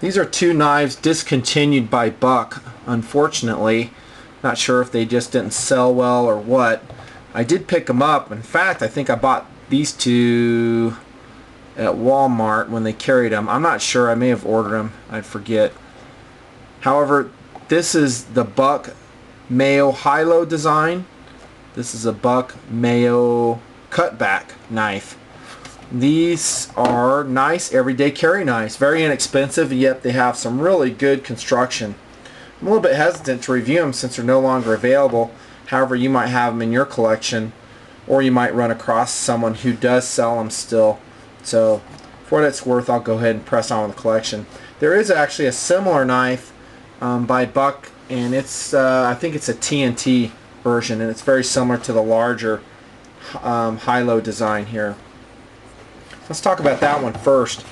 These are two knives discontinued by Buck, unfortunately. Not sure if they just didn't sell well or what. I did pick them up. In fact, I think I bought these two at Walmart when they carried them. I'm not sure. I may have ordered them. I forget. However, this is the Buck Mayo Hilo design. This is a Buck Mayo Cutback knife. These are nice everyday carry knives. Very inexpensive, yet they have some really good construction. I'm a little bit hesitant to review them since they're no longer available. However, you might have them in your collection, or you might run across someone who does sell them still. So for what it's worth, I'll go ahead and press on with the collection. There is actually a similar knife by Buck, and it's I think it's a TNT version, and it's very similar to the larger Hilo design here. Let's talk about that one first.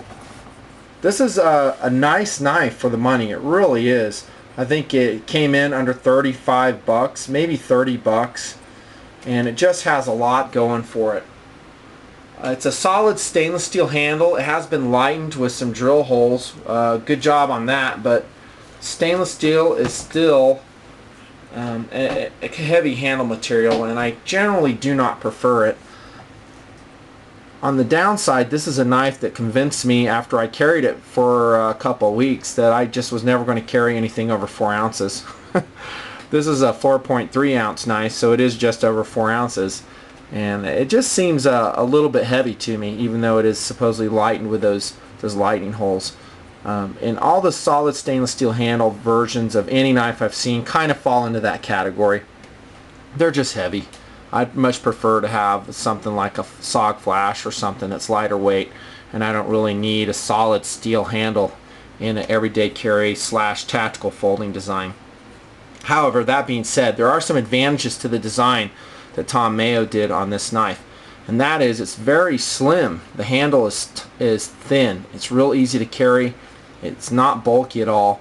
This is a nice knife for the money. It really is. I think it came in under 35 bucks, maybe 30 bucks, and it just has a lot going for it. It's a solid stainless steel handle. It has been lightened with some drill holes. Good job on that, but stainless steel is still a heavy handle material, and I generally do not prefer it. On the downside, this is a knife that convinced me after I carried it for a couple of weeks that I just was never going to carry anything over 4 ounces. This is a 4.3 ounce knife, so it is just over 4 ounces. And it just seems a little bit heavy to me, even though it is supposedly lightened with those lightning holes. And all the solid stainless steel handle versions of any knife I've seen kind of fall into that category. They're just heavy. I'd much prefer to have something like a SOG Flash or something that's lighter weight, and I don't really need a solid steel handle in an everyday carry / tactical folding design. However, that being said, there are some advantages to the design that Tom Mayo did on this knife, and that is it's very slim. The handle is thin. It's real easy to carry. It's not bulky at all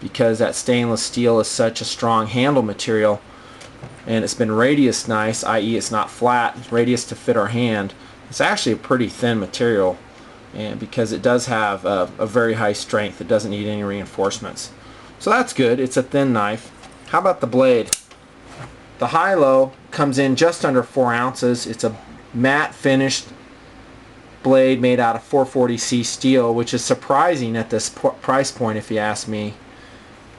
because that stainless steel is such a strong handle material. And it's been radius nice, i.e. it's not flat, it's radius to fit our hand. It's actually a pretty thin material, and because it does have a very high strength, it doesn't need any reinforcements. So that's good. It's a thin knife. How about the blade? The Hilo comes in just under 4 ounces. It's a matte finished blade made out of 440C steel, which is surprising at this price point if you ask me.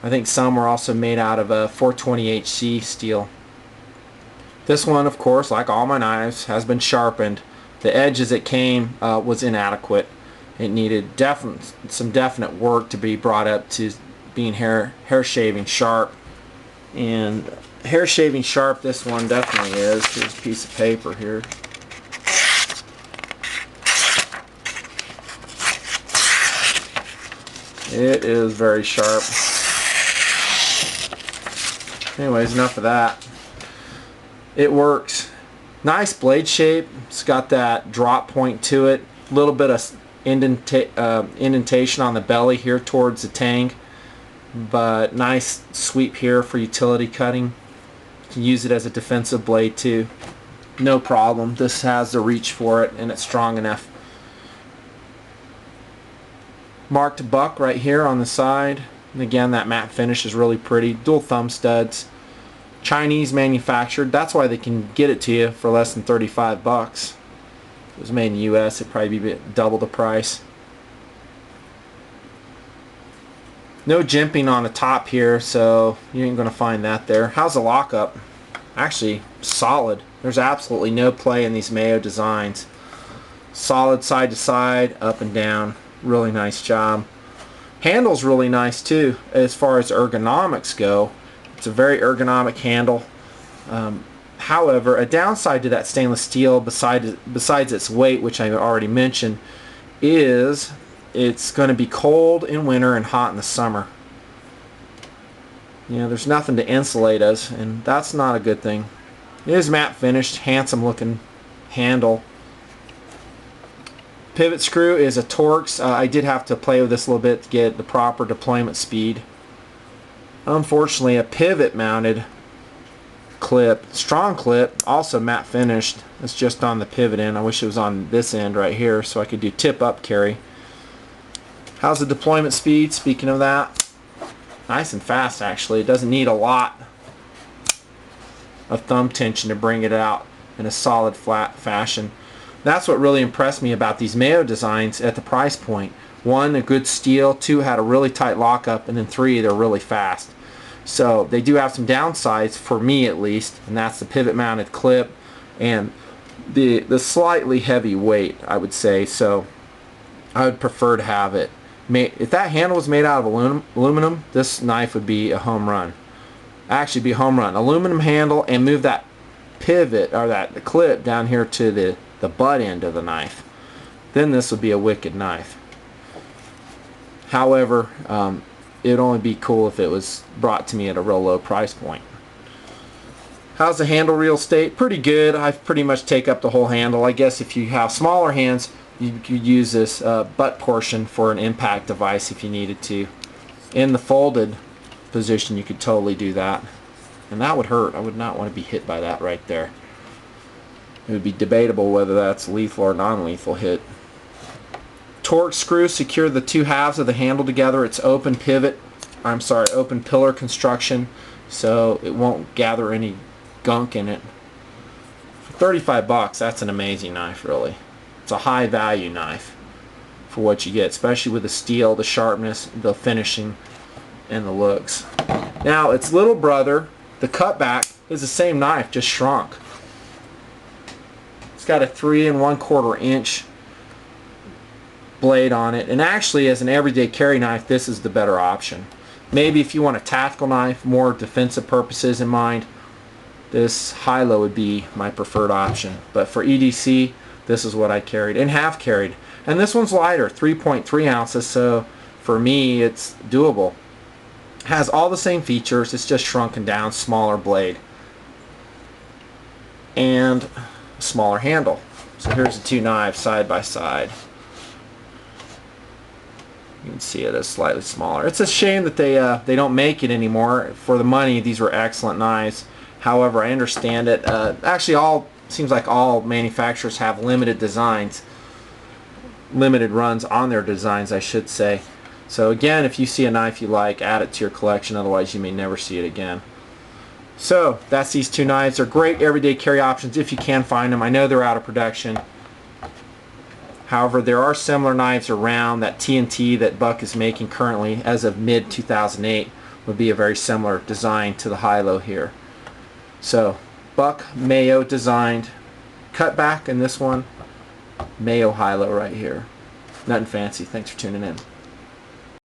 I think some are also made out of a 420HC steel. This one, of course, like all my knives, has been sharpened. The edge as it came was inadequate. It needed some definite work to be brought up to being hair shaving sharp. And hair shaving sharp, this one definitely is. Here's a piece of paper here. It is very sharp. Anyways, enough of that. It works. Nice blade shape. It's got that drop point to it. A little bit of indentation on the belly here towards the tang, but nice sweep here for utility cutting. You can use it as a defensive blade too. No problem. This has the reach for it, and it's strong enough. Marked Buck right here on the side. And again, that matte finish is really pretty. Dual thumb studs. Chinese manufactured. That's why they can get it to you for less than 35 bucks. If it was made in the US, it'd probably be double the price. No jimping on the top here, so you ain't going to find that there. How's the lockup? Actually, solid. There's absolutely no play in these Mayo designs. Solid side to side, up and down. Really nice job. Handle's really nice too as far as ergonomics go. It's a very ergonomic handle. However, a downside to that stainless steel, besides its weight, which I already mentioned, is it's going to be cold in winter and hot in the summer. You know, there's nothing to insulate us, and that's not a good thing. It is matte finished, handsome looking handle. Pivot screw is a Torx. I did have to play with this a little bit to get the proper deployment speed. Unfortunately, a pivot mounted clip, strong clip, also matte finished. It's just on the pivot end. I wish it was on this end right here so I could do tip up carry. How's the deployment speed? Speaking of that, nice and fast actually. It doesn't need a lot of thumb tension to bring it out in a solid flat fashion. That's what really impressed me about these Mayo designs at the price point. 1, a good steel, 2, had a really tight lockup, and then 3, they're really fast. So they do have some downsides, for me at least, and that's the pivot mounted clip and the slightly heavy weight, I would say. So I would prefer to have it if that handle was made out of aluminum, this knife would be a home run. Actually be a home run. Aluminum handle, and move that pivot or that clip down here to the butt end of the knife. Then this would be a wicked knife. However, it would only be cool if it was brought to me at a real low price point. How's the handle real estate? Pretty good. I pretty much take up the whole handle. I guess if you have smaller hands, you could use this butt portion for an impact device if you needed to. In the folded position, you could totally do that. And that would hurt. I would not want to be hit by that right there. It would be debatable whether that's lethal or non-lethal hit. Torque screw secure the 2 halves of the handle together. It's open open pillar construction, so it won't gather any gunk in it. For 35 bucks, that's an amazing knife, really. It's a high value knife for what you get, especially with the steel, the sharpness, the finishing, and the looks. Now, its little brother, the Cutback, is the same knife, just shrunk. It's got a 3 1/4 inch blade on it, and actually as an everyday carry knife, this is the better option. Maybe if you want a tactical knife, more defensive purposes in mind, this Hilo would be my preferred option. But for EDC, this is what I carried and have carried. And this one's lighter, 3.3 ounces, so for me it's doable. Has all the same features, it's just shrunken down, smaller blade, and a smaller handle. So here's the 2 knives side by side. You can see it is slightly smaller. It's a shame that they don't make it anymore. For the money, these were excellent knives. However, I understand it. Actually, seems like all manufacturers have limited designs, limited runs on their designs, I should say. So again, if you see a knife you like, add it to your collection. Otherwise, you may never see it again. So that's these 2 knives. They're great everyday carry options if you can find them. I know they're out of production. However, there are similar knives around. That TNT that Buck is making currently, as of mid 2008, would be a very similar design to the Hilo here. So Buck Mayo designed Cutback, and this one Mayo Hilo right here. Nothing fancy. Thanks for tuning in.